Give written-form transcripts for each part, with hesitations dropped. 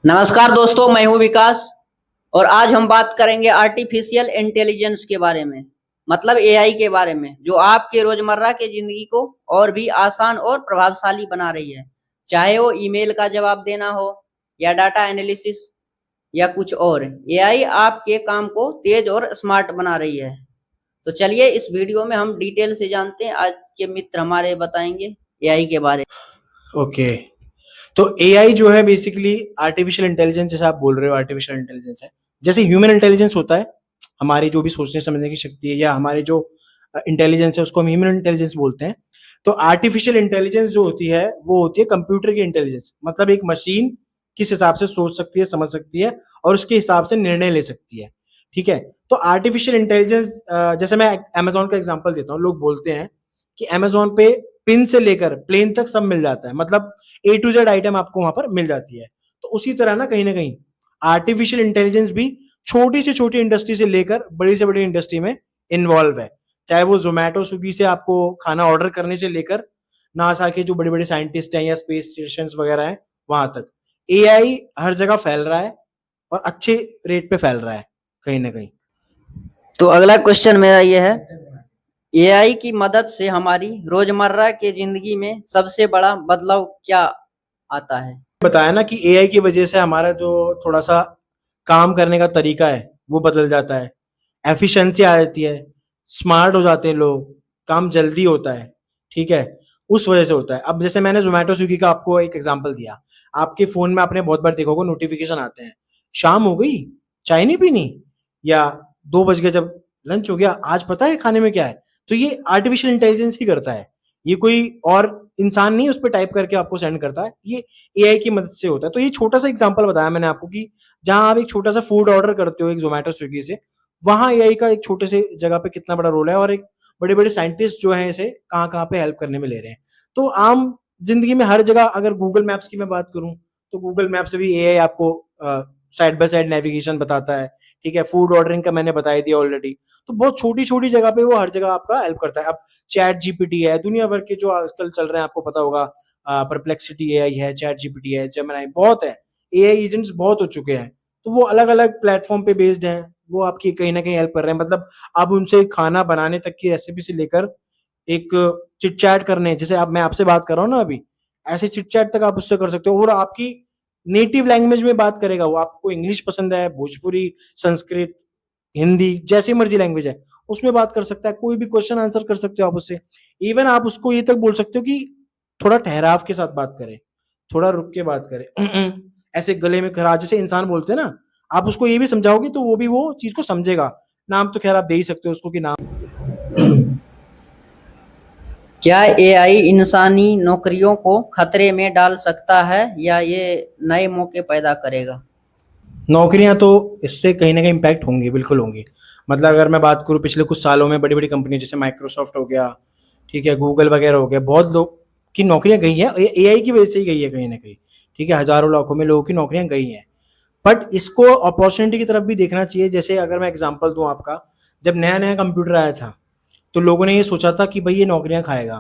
नमस्कार दोस्तों, मैं हूं विकास और आज हम बात करेंगे आर्टिफिशियल इंटेलिजेंस के बारे में। मतलब एआई के बारे में, जो आपके रोजमर्रा के जिंदगी को और भी आसान और प्रभावशाली बना रही है। चाहे वो ईमेल का जवाब देना हो या डाटा एनालिसिस या कुछ और, एआई आपके काम को तेज और स्मार्ट बना रही है। तो चलिए इस वीडियो में हम डिटेल से जानते हैं। आज के मित्र हमारे बताएंगे एआई के बारे ओके। तो एआई जो है बेसिकली आर्टिफिशियल इंटेलिजेंस, जैसे आप बोल रहे हो आर्टिफिशियल इंटेलिजेंस है। जैसे ह्यूमन इंटेलिजेंस होता है, हमारी जो भी सोचने समझने की शक्ति है या हमारे जो इंटेलिजेंस है उसको हम ह्यूमन इंटेलिजेंस बोलते हैं। तो आर्टिफिशियल इंटेलिजेंस जो होती है वो होती है कंप्यूटर की इंटेलिजेंस। मतलब एक मशीन किस हिसाब से सोच सकती है, समझ सकती है और उसके हिसाब से निर्णय ले सकती है। ठीक है। तो आर्टिफिशियल इंटेलिजेंस, जैसे मैं अमेजोन का एग्जांपल देता हूँ। लोग बोलते हैं कि अमेजोन पे पिन से लेकर प्लेन तक सब मिल जाता है, मतलब ए टू जेड आइटम आपको वहां पर मिल जाती है। तो उसी तरह ना कहीं आर्टिफिशियल इंटेलिजेंस भी छोटी से छोटी इंडस्ट्री से लेकर बड़ी से बड़ी इंडस्ट्री में इन्वॉल्व है। चाहे वो जोमेटो स्विगी से आपको खाना ऑर्डर करने से लेकर नासा के जो बड़े बड़े साइंटिस्ट हैं या स्पेस स्टेशन वगैरह हैं वहां तक एआई हर जगह फैल रहा है और अच्छे रेट पे फैल रहा है कहीं ना कहीं। तो अगला क्वेश्चन मेरा ये है, एआई की मदद से हमारी रोजमर्रा के जिंदगी में सबसे बड़ा बदलाव क्या आता है? बताया ना कि एआई की वजह से हमारा जो थोड़ा सा काम करने का तरीका है वो बदल जाता है, एफिशिएंसी आ जाती है, स्मार्ट हो जाते हैं लोग, काम जल्दी होता है। ठीक है। उस वजह से होता है। अब जैसे मैंने जोमेटो स्विगी का आपको एक एग्जांपल दिया, आपके फोन में आपने बहुत बार देखा होगा नोटिफिकेशन आते हैं, शाम हो गई, चाय नहीं पीनी, या 2 बज गए जब लंच हो गया, आज पता है खाने में क्या है। तो ये आर्टिफिशियल इंटेलिजेंस ही करता है। ये कोई और इंसान नहीं उस पर टाइप करके आपको सेंड करता है, ये एआई की मदद से होता है। तो ये छोटा सा एग्जांपल बताया मैंने आपको कि जहां आप एक छोटा सा फूड ऑर्डर करते हो एक जोमेटो स्विगी से, वहां एआई का एक छोटे से जगह पे कितना बड़ा रोल है और एक बड़े बड़े साइंटिस्ट जो है इसे कहाँ कहाँ पे हेल्प करने में ले रहे हैं। तो आम जिंदगी में हर जगह, अगर गूगल मैप्स की मैं बात करूं तो गूगल मैप से भी एआई आपको साइड बाय साइड नेविगेशन बताता है। ठीक है। फूड ऑर्डरिंग का मैंने बता ही दिया ऑलरेडी। तो बहुत छोटी छोटी जगह पे वो हर जगह आपका हेल्प करता है। अब चैट जीपीटी है, दुनिया भर के जो आजकल चल रहे हैं आपको पता होगा, परप्लेक्सिटी एआई है, चैट जीपीटी है, जेमिनी, बहुत है। एआई एजेंट्स बहुत हो चुके हैं। तो वो अलग अलग प्लेटफॉर्म पे बेस्ड हैं, वो आपकी कहीं ना कहीं हेल्प कर रहे हैं। मतलब आप उनसे खाना बनाने तक की रेसिपी से लेकर एक चिट चैट करने, जैसे अब मैं आपसे बात कर रहा हूँ ना अभी, ऐसे चिट चैट तक आप उससे कर सकते हो और आपकी नेटिव लैंग्वेज में बात करेगा वो। आपको इंग्लिश पसंद है, भोजपुरी, संस्कृत, हिंदी, जैसी मर्जी लैंग्वेज है उसमें बात कर सकता है। कोई भी क्वेश्चन आंसर कर सकते हो आप उससे। इवन आप उसको ये तक बोल सकते हो कि थोड़ा ठहराव के साथ बात करें, थोड़ा रुक के बात करें, ऐसे गले में खराश जैसे इंसान बोलते हैं ना, आप उसको ये भी समझाओगे तो वो भी वो चीज को समझेगा। नाम तो खैर आप दे ही सकते हो उसको कि नाम। क्या एआई इंसानी नौकरियों को खतरे में डाल सकता है या ये नए मौके पैदा करेगा? नौकरियां तो इससे कहीं ना कहीं इम्पैक्ट होंगी, बिल्कुल होंगी। मतलब अगर मैं बात करूं पिछले कुछ सालों में बड़ी बड़ी कंपनी जैसे माइक्रोसॉफ्ट हो गया, ठीक है, गूगल वगैरह हो गया, बहुत लोग की नौकरियां गई हैं एआई की वजह से ही गई है कहीं ना कहीं। ठीक है। हजारों लाखों में लोगों की नौकरियां गई हैं। बट इसको अपॉर्चुनिटी की तरफ भी देखना चाहिए। जैसे अगर मैं एग्जांपल दूं आपका, जब नया नया कंप्यूटर आया था तो लोगों ने ये सोचा था कि भाई ये नौकरियां खाएगा।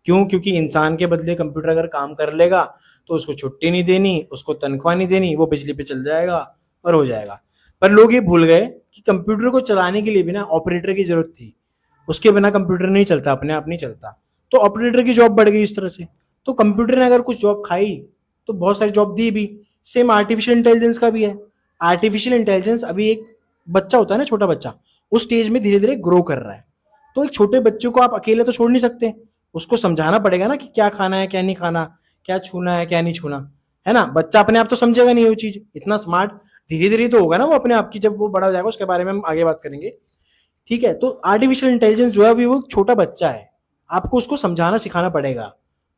क्यों? क्योंकि इंसान के बदले कंप्यूटर अगर काम कर लेगा तो उसको छुट्टी नहीं देनी, उसको तनख्वाह नहीं देनी, वो बिजली पे चल जाएगा और हो जाएगा। पर लोग ये भूल गए कि कंप्यूटर को चलाने के लिए भी ना ऑपरेटर की जरूरत थी। उसके बिना कंप्यूटर नहीं चलता, अपने आप नहीं चलता। तो ऑपरेटर की जॉब बढ़ गई इस तरह से। तो कंप्यूटर ने अगर कुछ जॉब खाई तो बहुत सारी जॉब दी भी। सेम आर्टिफिशियल इंटेलिजेंस का भी है। आर्टिफिशियल इंटेलिजेंस अभी एक बच्चा होता है ना, छोटा बच्चा, उस स्टेज में धीरे धीरे ग्रो कर रहा है। तो एक छोटे बच्चे को आप अकेले तो छोड़ नहीं सकते, उसको समझाना पड़ेगा ना कि क्या खाना है क्या नहीं खाना, क्या छूना है क्या नहीं छूना, है ना। बच्चा अपने आप तो समझेगा नहीं वो चीज, इतना स्मार्ट धीरे धीरे तो होगा ना वो अपने आप की। जब वो बड़ा हो जाएगा उसके बारे में हम आगे बात करेंगे। ठीक है। तो आर्टिफिशियल इंटेलिजेंस जो है अभी वो छोटा बच्चा है, आपको उसको समझाना सिखाना पड़ेगा।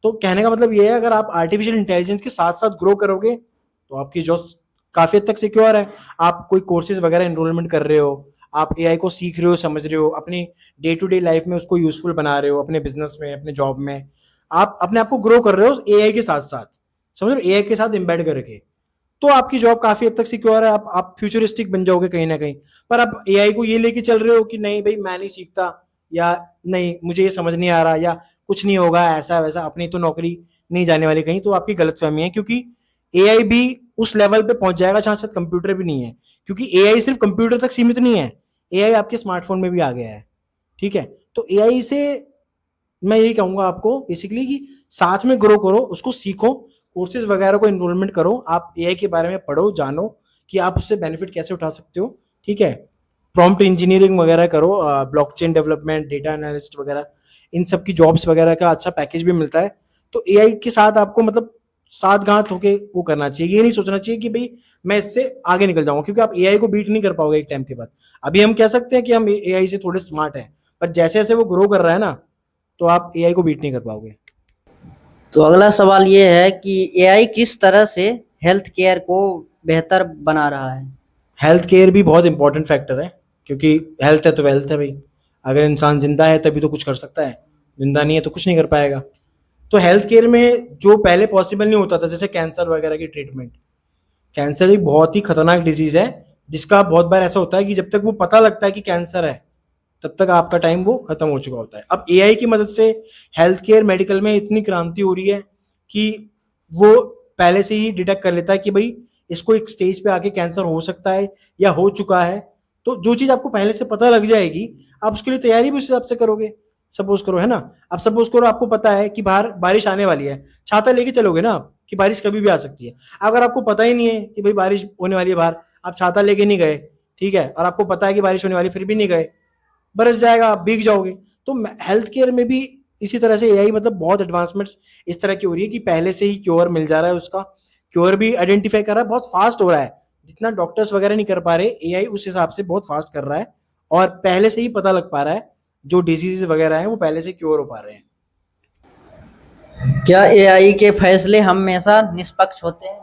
तो कहने का मतलब ये है, अगर आप आर्टिफिशियल इंटेलिजेंस के साथ साथ ग्रो करोगे तो आपकी जॉब काफी हद तक सिक्योर है। आप कोई कोर्सेज वगैरह एनरोलमेंट कर रहे हो, आप एआई को सीख रहे हो, समझ रहे हो, अपनी डे टू डे लाइफ में उसको यूजफुल बना रहे हो, अपने बिजनेस में, अपने जॉब में, आप अपने आप को ग्रो कर रहे हो एआई के साथ साथ, समझ रहे हो, एआई के साथ एम्बेड करके। तो आपकी जॉब काफी हद तक सिक्योर है। आप फ्यूचरिस्टिक बन जाओगे कहीं ना कहीं। पर आप एआई को ये लेके चल रहे हो कि नहीं भाई मैं नहीं सीखता, या नहीं मुझे ये समझ नहीं आ रहा, या कुछ नहीं होगा ऐसा वैसा, अपनी तो नौकरी नहीं जाने वाली कहीं, तो आपकी गलतफहमी है। क्योंकि एआई भी उस लेवल पे पहुंच जाएगा जहां शायद कंप्यूटर भी नहीं है, क्योंकि एआई सिर्फ कंप्यूटर तक सीमित नहीं है, एआई आपके स्मार्टफोन में भी आ गया है। ठीक है, तो एआई से मैं यही कहूंगा आपको बेसिकली कि साथ में ग्रो करो, उसको सीखो, कोर्सेज वगैरह को इनरोलमेंट करो, आप एआई के बारे में पढ़ो, जानो कि आप उससे बेनिफिट कैसे उठा सकते हो। ठीक है, प्रॉम्प्ट इंजीनियरिंग वगैरह करो, ब्लॉकचेन डेवलपमेंट, डेटा एनालिस्ट वगैरह, इन सब की जॉब्स वगैरह का अच्छा पैकेज भी मिलता है। तो एआई के साथ आपको मतलब साथ घात होके वो करना चाहिए, ये नहीं सोचना चाहिए कि भाई मैं इससे आगे निकल जाऊंगा, क्योंकि आप एआई को बीट नहीं कर पाओगे एक टाइम के बाद। अभी हम कह सकते हैं कि हम एआई से थोड़े स्मार्ट हैं, पर जैसे जैसे वो ग्रो कर रहा है ना, तो आप एआई को बीट नहीं कर पाओगे। तो अगला सवाल ये है कि एआई किस तरह से हेल्थ केयर को बेहतर बना रहा है? हेल्थ केयर भी बहुत इंपॉर्टेंट फैक्टर है, क्योंकि हेल्थ है तो वेल्थ है भाई। अगर इंसान जिंदा है तभी तो कुछ कर सकता है, जिंदा नहीं है तो कुछ नहीं कर पाएगा। तो हेल्थ केयर में जो पहले पॉसिबल नहीं होता था, जैसे कैंसर वगैरह की ट्रीटमेंट, कैंसर एक बहुत ही खतरनाक डिजीज है, जिसका बहुत बार ऐसा होता है कि जब तक वो पता लगता है कि कैंसर है, तब तक आपका टाइम वो खत्म हो चुका होता है। अब एआई की मदद से हेल्थ केयर मेडिकल में इतनी क्रांति हो रही है कि वो पहले से ही डिटेक्ट कर लेता है कि भाई इसको एक स्टेज पे आके कैंसर हो सकता है या हो चुका है। तो जो चीज आपको पहले से पता लग जाएगी, आप उसके लिए तैयारी भी उस हिसाब से करोगे। सपोज करो, है ना, अब सपोज करो आपको पता है कि बाहर बारिश आने वाली है, छाता लेके चलोगे ना आप, कि बारिश कभी भी आ सकती है। अगर आपको पता ही नहीं है कि भाई बारिश होने वाली है बाहर, आप छाता लेके नहीं गए, ठीक है, और आपको पता है कि बारिश होने वाली, फिर भी नहीं गए, बरस जाएगा, आप भीग जाओगे। तो हेल्थ केयर में भी इसी तरह से एआई मतलब बहुत एडवांसमेंट्स इस तरह की हो रही है कि पहले से ही क्योर मिल जा रहा है, उसका क्योर भी आइडेंटिफाई कर रहा है, बहुत फास्ट हो रहा है। जितना डॉक्टर्स वगैरह नहीं कर पा रहे, एआई उस हिसाब से बहुत फास्ट कर रहा है, और पहले से ही पता लग पा रहा है जो डिजीज वगैरह है वो पहले से क्योर हो पा रहे हैं। क्या एआई के फैसले हमेशा निष्पक्ष होते हैं?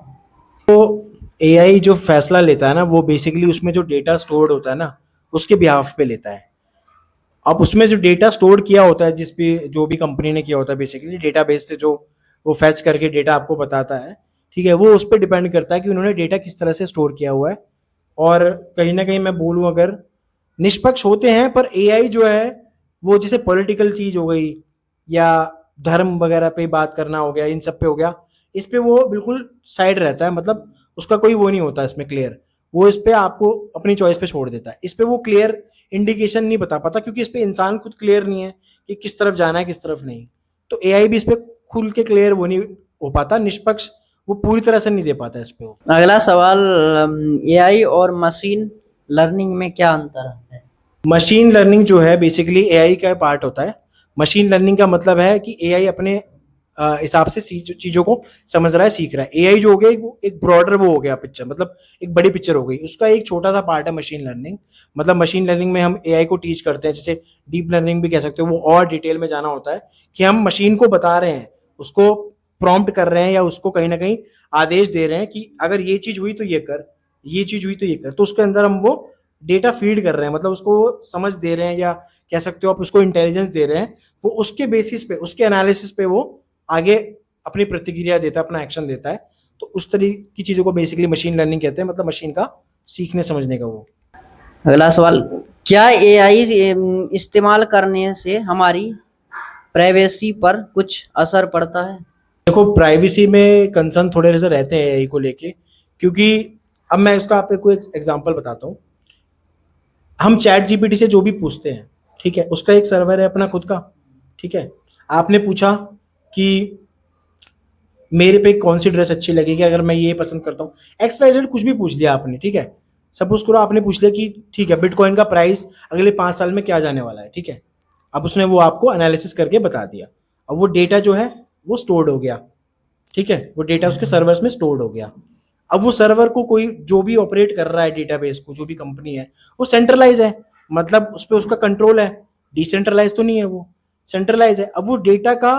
तो एआई जो फैसला लेता है ना, वो बेसिकली उसमें जो डेटा स्टोर्ड होता है ना, उसके बिहाफ पे लेता है। अब उसमें जो डेटा स्टोर किया होता है, जिस पे जो भी कंपनी ने किया होता है, बेसिकली डेटाबेस से जो वो फैच करके डेटा आपको बताता है, ठीक है, वो उस पर डिपेंड करता है कि उन्होंने डेटा किस तरह से स्टोर किया हुआ है। और कहीं ना कहीं मैं बोलूँ, अगर निष्पक्ष होते हैं, पर एआई जो है वो जैसे पॉलिटिकल चीज हो गई या धर्म वगैरह पे बात करना हो गया, इन सब पे हो गया, इस पे वो बिल्कुल साइड रहता है, मतलब उसका कोई वो नहीं होता इसमें क्लियर, वो इस पे आपको अपनी चॉइस पे छोड़ देता है। इस पे वो क्लियर इंडिकेशन नहीं बता पाता, क्योंकि इस पे इंसान खुद क्लियर नहीं है कि किस तरफ जाना है किस तरफ नहीं। तो एआई भी इस पे खुल के क्लियर वो नहीं हो पाता, निष्पक्ष वो पूरी तरह से नहीं दे पाता इस पे वो। अगला सवाल, एआई और मशीन लर्निंग में क्या अंतर है? मशीन लर्निंग जो है बेसिकली एआई का पार्ट होता है। मशीन लर्निंग का मतलब है कि एआई अपने हिसाब से चीजों को समझ रहा है, सीख रहा है। एआई जो हो गया एक ब्रॉडर वो हो गया पिक्चर, मतलब एक बड़ी पिक्चर हो गई, उसका एक छोटा सा पार्ट है मशीन लर्निंग। मतलब मशीन लर्निंग में हम एआई को टीच करते हैं, जैसे डीप लर्निंग भी कह सकते हो, वो और डिटेल में जाना होता है कि हम मशीन को बता रहे हैं, उसको प्रॉम्प्ट कर रहे हैं, या उसको कहीं ना कहीं आदेश दे रहे हैं कि अगर ये चीज हुई तो ये कर, ये चीज हुई तो ये कर। तो उसके अंदर हम वो डेटा फीड कर रहे हैं, मतलब उसको समझ दे रहे हैं, या कह सकते हो आप उसको इंटेलिजेंस दे रहे हैं। वो उसके बेसिस पे, उसके एनालिसिस पे वो आगे अपनी प्रतिक्रिया देता है, अपना एक्शन देता है। तो उस तरह की चीजों को बेसिकली मशीन लर्निंग कहते हैं, मतलब मशीन का सीखने समझने का वो। अगला सवाल, क्या एआई इस्तेमाल करने से हमारी प्राइवेसी पर कुछ असर पड़ता है? देखो, प्राइवेसी में कंसर्न थोड़े से रहते हैं एआई को लेके, क्योंकि अब मैं इसका आपको एक एग्जांपल बताता हूँ। हम चैट जीपीटी से जो भी पूछते हैं, ठीक है, उसका एक सर्वर है अपना खुद का, ठीक है। आपने पूछा कि मेरे पे कौन सी ड्रेस अच्छी लगेगी अगर मैं ये पसंद करता हूँ, एक्स वाई जेड कुछ भी पूछ लिया आपने, ठीक है। सपोज करो आपने पूछ लिया कि ठीक है, बिटकॉइन का प्राइस अगले 5 साल में क्या जाने वाला है, ठीक है। अब उसने वो आपको एनालिसिस करके बता दिया। अब वो डेटा जो है वो स्टोर्ड हो गया, ठीक है, वो डेटा उसके सर्वर्स में स्टोर्ड हो गया। अब वो सर्वर को कोई जो भी ऑपरेट कर रहा है डेटाबेस को, जो भी कंपनी है, वो सेंट्रलाइज है, मतलब उस पर उसका कंट्रोल है, डिसेंट्रलाइज तो नहीं है, वो सेंट्रलाइज है। अब वो डेटा का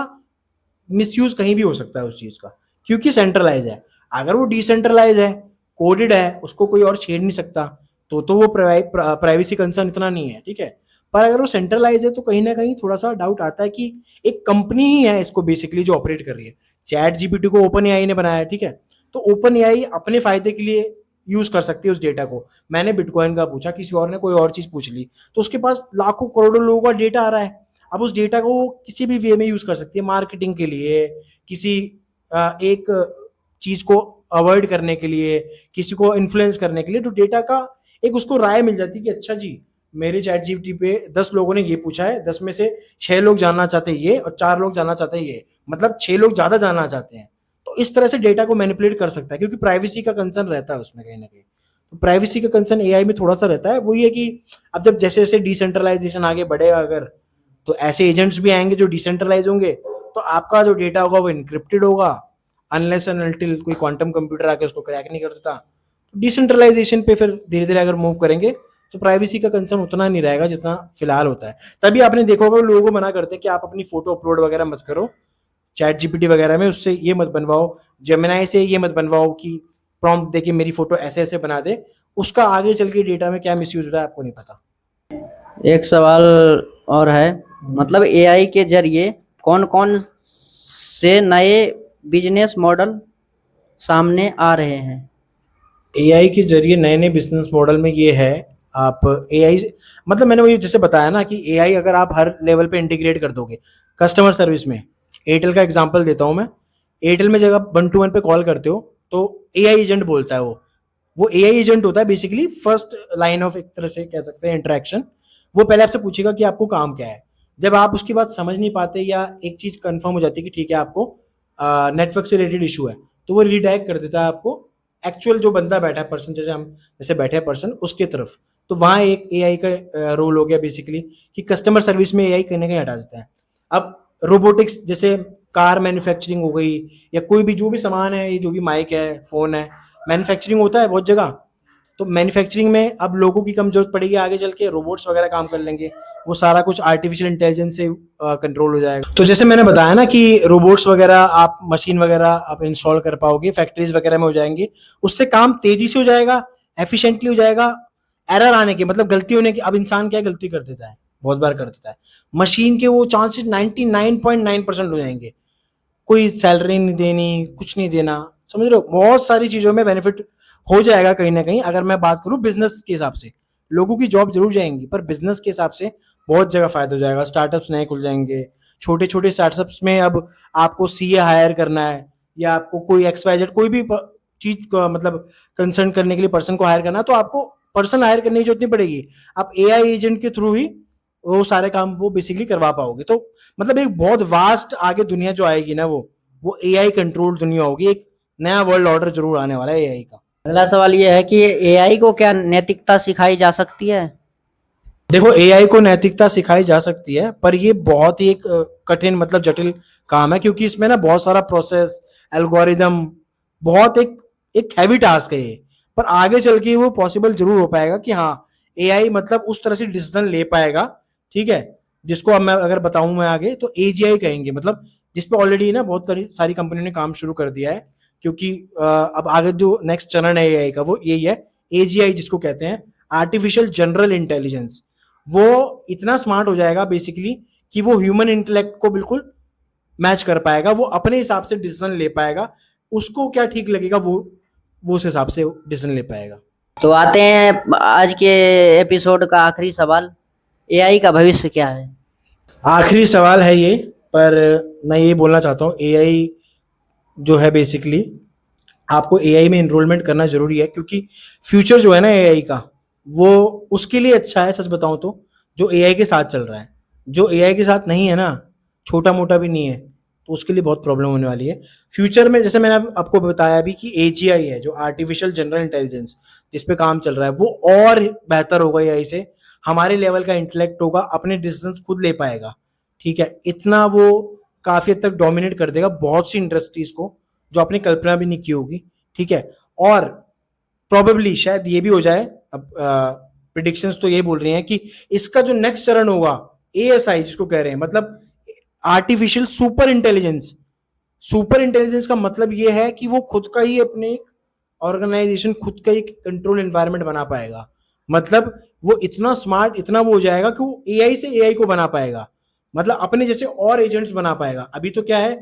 मिसयूज कहीं भी हो सकता है उस चीज का, क्योंकि सेंट्रलाइज है। अगर वो डिसेंट्रलाइज है, कोडेड है, उसको कोई और छेड़ नहीं सकता, तो वो प्राइवेसी कंसर्न इतना नहीं है, ठीक है। पर अगर वो सेंट्रलाइज है, तो कहीं ना कहीं थोड़ा सा डाउट आता है कि एक कंपनी ही है इसको बेसिकली जो ऑपरेट कर रही है। चैट जीपीटी को ओपन एआई ने बनाया है, ठीक है, तो ओपन एआई अपने फायदे के लिए यूज कर सकती है उस डेटा को। मैंने बिटकॉइन का पूछा, किसी और ने कोई और चीज पूछ ली, तो उसके पास लाखों करोड़ों लोगों का डेटा आ रहा है। अब उस डेटा को वो किसी भी वे में यूज कर सकती है, मार्केटिंग के लिए, किसी एक चीज को अवॉइड करने के लिए, किसी को इन्फ्लुएंस करने के लिए, तो डेटा का एक उसको राय मिल जाती है कि अच्छा जी, मेरे चैट जीपीटी पे 10 लोगों ने ये पूछा है, 10 में से 6 लोग जानना चाहते हैं ये और 4 लोग जानना चाहते हैं ये, मतलब 6 लोग ज्यादा जानना चाहते हैं। तो इस तरह से डेटा को मैनिपुलेट कर सकता है, क्योंकि प्राइवेसी का कंसर्न रहता है उसमें कहीं ना कहीं। तो प्राइवेसी का कंसर्न एआई में थोड़ा सा रहता है। वो ये कि अब जब जैसे जैसे डिसेंट्रलाइजेशन आगे बढ़ेगा अगर, तो ऐसे एजेंट्स भी आएंगे जो डिसेंट्रलाइज होंगे, तो आपका जो डेटा होगा वो इनक्रिप्टेड होगा, अनलेस एंड अनटिल कोई क्वांटम कंप्यूटर आके उसको क्रैक नहीं कर देता। तो डिसेंट्रलाइजेशन पे फिर धीरे धीरे अगर मूव करेंगे तो प्राइवेसी का कंसर्न उतना नहीं रहेगा जितना फिलहाल होता है। तभी आपने देखा होगा लोगों को मना करते हैं कि आप अपनी फोटो अपलोड वगैरह मत करो चैट जीपीटी वगैरह में, उससे ये मत बनवाओ, जेमिनाई से ये मत बनवाओ कि प्रॉम्प्ट देके मेरी फोटो ऐसे ऐसे बना दे। उसका आगे चल के डेटा में क्या मिसयूज हो रहा है आपको नहीं पता। एक सवाल और है, मतलब एआई के जरिए कौन कौन से नए बिजनेस मॉडल सामने आ रहे हैं? एआई के जरिए नए नए बिजनेस मॉडल में ये है, आप एआई मतलब मैंने वही जैसे बताया ना कि एआई अगर आप हर लेवल पे इंटीग्रेट कर दोगे कस्टमर सर्विस में, एयरटेल का एग्जांपल देता हूँ मैं। एयरटेल में जब आप 1 to 1 पे कॉल करते हो तो एआई एजेंट बोलता है, वो एआई एजेंट होता है बेसिकली फर्स्ट लाइन ऑफ एक तरह से कह सकते हैं इंटरेक्शन। वो पहले आपसे पूछेगा कि आपको काम क्या है। जब आप उसकी बात समझ नहीं पाते या एक चीज कंफर्म हो जाती है कि ठीक है आपको नेटवर्क से रिलेटेड इशू है, तो वो रिडायरेक्ट कर देता है आपको एक्चुअल जो बंदा बैठा है पर्सन, जैसे हम जैसे बैठे हैं पर्सन उसके तरफ। तो वहाँ एक एआई का रोल हो गया बेसिकली कि कस्टमर सर्विस में एआई कहीं ना कहीं हटा देता है। अब रोबोटिक्स जैसे कार मैन्युफैक्चरिंग हो गई या कोई भी जो भी सामान है, ये जो भी माइक है, फोन है, मैन्युफैक्चरिंग होता है बहुत जगह। तो मैन्युफैक्चरिंग में अब लोगों की कम जरूरत पड़ेगी, आगे चल के रोबोट्स वगैरह काम कर लेंगे, वो सारा कुछ आर्टिफिशियल इंटेलिजेंस से कंट्रोल हो जाएगा। तो जैसे मैंने बताया ना कि रोबोट्स वगैरह आप मशीन वगैरह आप इंस्टॉल कर पाओगे, फैक्ट्रीज वगैरह में हो जाएंगे, उससे काम तेजी से हो जाएगा, एफिशिएंटली हो जाएगा। एरर आने के मतलब गलती होने की, अब इंसान क्या गलती कर देता है, बहुत बार कर देता है, मशीन के वो चांसेस 99.9% हो जाएंगे। कोई सैलरी नहीं देनी, कुछ नहीं देना, समझ रहे हो, बहुत सारी चीजों में बेनिफिट हो जाएगा कहीं ना कहीं। अगर मैं बात करूं बिजनेस के हिसाब से, लोगों की जॉब जरूर जाएंगी, पर बिजनेस के हिसाब से बहुत जगह फायदा हो जाएगा। स्टार्टअप्स नए खुल जाएंगे, छोटे छोटे स्टार्टअप्स में अब आपको सीए हायर करना है या आपको कोई एक्सवाइजेड कोई भी चीज मतलब कंसर्न करने के लिए पर्सन को हायर करना है, तो आपको पर्सन हायर करने की जरूरत नहीं पड़ेगी, आप एआई एजेंट के थ्रू ही वो सारे काम वो बेसिकली करवा पाओगे। तो मतलब एक बहुत वास्ट आगे दुनिया जो आएगी ना, वो एआई कंट्रोल दुनिया होगी। एक नया वर्ल्ड ऑर्डर जरूर आने वाला है एआई का। अगला सवाल ये है कि एआई को क्या नैतिकता सिखाई जा सकती है? देखो, एआई को नैतिकता सिखाई जा सकती है, पर ये बहुत ही एक कठिन मतलब जटिल काम है, क्योंकि इसमें ना बहुत सारा प्रोसेस, एल्गोरिदम, बहुत एक एक हैवी टास्क है ये। पर आगे चल के वो पॉसिबल जरूर हो पाएगा कि हाँ, एआई मतलब उस तरह से डिसीजन ले पाएगा, ठीक है, जिसको अब मैं अगर बताऊं मैं आगे तो एजीआई कहेंगे, मतलब जिसपे ऑलरेडी ना बहुत सारी कंपनियों ने काम शुरू कर दिया है। क्योंकि अब आगे जो नेक्स्ट चरण है एआई का वो यही है, एजीआई जिसको कहते हैं, आर्टिफिशियल जनरल इंटेलिजेंस। वो इतना स्मार्ट हो जाएगा बेसिकली कि वो ह्यूमन इंटेलेक्ट को बिल्कुल मैच कर पाएगा, वो अपने हिसाब से डिसीजन ले पाएगा, उसको क्या ठीक लगेगा वो उस हिसाब से डिसीजन ले पाएगा। तो आते हैं आज के एपिसोड का आखिरी सवाल, एआई का भविष्य क्या है? आखिरी सवाल है ये, पर मैं ये बोलना चाहता हूँ, एआई जो है बेसिकली आपको एआई में इनरोलमेंट करना जरूरी है, क्योंकि फ्यूचर जो है ना एआई का, वो उसके लिए अच्छा है सच बताऊं तो, जो एआई के साथ चल रहा है। जो एआई के साथ नहीं है ना, छोटा मोटा भी नहीं है, तो उसके लिए बहुत प्रॉब्लम होने वाली है फ्यूचर में। जैसे मैंने आपको बताया भी कि एजीआई है जो आर्टिफिशियल जनरल इंटेलिजेंस जिस पे काम चल रहा है, वो और बेहतर होगा एआई से, हमारे लेवल का इंटेलेक्ट होगा, अपने डिसीजन खुद ले पाएगा, ठीक है, इतना वो काफी हद तक डोमिनेट कर देगा बहुत सी इंडस्ट्रीज को जो आपने कल्पना भी नहीं की होगी, ठीक है। और प्रोबेबली शायद ये भी हो जाए, अब प्रिडिक्शंस तो ये बोल रही हैं कि इसका जो नेक्स्ट चरण होगा एएसआई जिसको कह रहे हैं, मतलब artificial super intelligence. Super intelligence का मतलब ये है कि वो खुद का ही अपने एक ऑर्गेनाइजेशन, खुद का एक कंट्रोल एनवायरनमेंट बना पाएगा। मतलब वो इतना स्मार्ट, इतना वो हो जाएगा कि वो एआई से एआई को बना पाएगा, मतलब अपने जैसे और एजेंट्स बना पाएगा। अभी तो क्या है,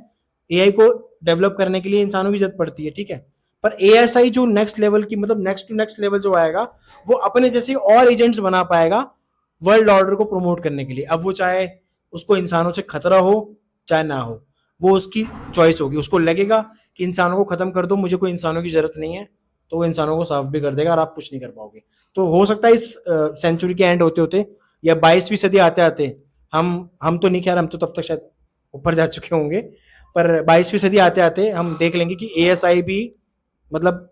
एआई को डेवलप करने के लिए इंसानों की जरूरत पड़ती है, ठीक है, पर एएसआई जो नेक्स्ट लेवल की, मतलब नेक्स्ट टू नेक्स्ट लेवल जो आएगा, वो अपने जैसे और एजेंट्स बना पाएगा वर्ल्ड ऑर्डर को प्रमोट करने के लिए। अब वो चाहे उसको इंसानों से खतरा हो चाहे ना हो, वो उसकी चॉइस होगी। उसको लगेगा कि इंसानों को खत्म कर दो, मुझे कोई इंसानों की जरूरत नहीं है, तो वो इंसानों को साफ भी कर देगा और आप कुछ नहीं कर पाओगे। तो हो सकता है इस सेंचुरी के एंड होते होते या 22वीं सदी आते आते हम तो नहीं, खैर हम तो तब तक शायद ऊपर जा चुके होंगे, पर 22वीं सदी आते आते हम देख लेंगे कि एएसआई भी, मतलब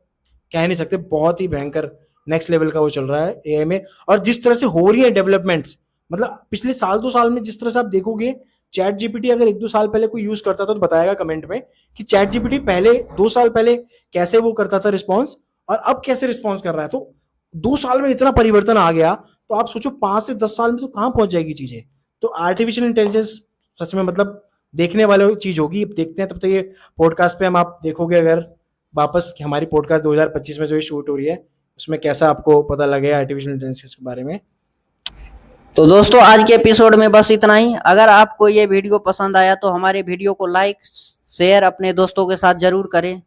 कह नहीं सकते, बहुत ही भयंकर नेक्स्ट लेवल का वो चल रहा है एआई में। और जिस तरह से हो रही है डेवलपमेंट्स, मतलब पिछले साल 2 साल में जिस तरह से आप देखोगे, चैट जीपीटी अगर 1-2 साल पहले कोई यूज करता था तो बताएगा कमेंट में कि चैट जीपीटी पहले 2 साल पहले कैसे वो करता था रिस्पॉन्स, और अब कैसे रिस्पॉन्स कर रहा है। तो 2 साल में इतना परिवर्तन आ गया, तो आप सोचो 5 से 10 साल में तो कहाँ पहुंच जाएगी चीजें। तो आर्टिफिशियल इंटेलिजेंस सच में मतलब देखने वाले चीज होगी। देखते हैं, तब तक ये पॉडकास्ट पे हम, आप देखोगे अगर वापस कि हमारी पॉडकास्ट 2025 में जो शूट हो रही है, उसमें कैसा आपको पता लगे आर्टिफिशियल इंटेलिजेंस के बारे में। तो दोस्तों आज के एपिसोड में बस इतना ही। अगर आपको ये वीडियो पसंद आया तो हमारे वीडियो को लाइक शेयर अपने दोस्तों के साथ जरूर करें,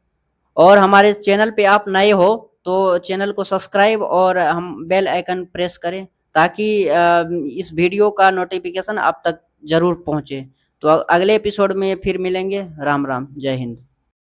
और हमारे चैनल पे आप नए हो तो चैनल को सब्सक्राइब और हम बेल आइकन प्रेस करें, ताकि इस वीडियो का नोटिफिकेशन आप तक जरूर पहुंचे। तो अगले एपिसोड में फिर मिलेंगे। राम राम, जय हिंद।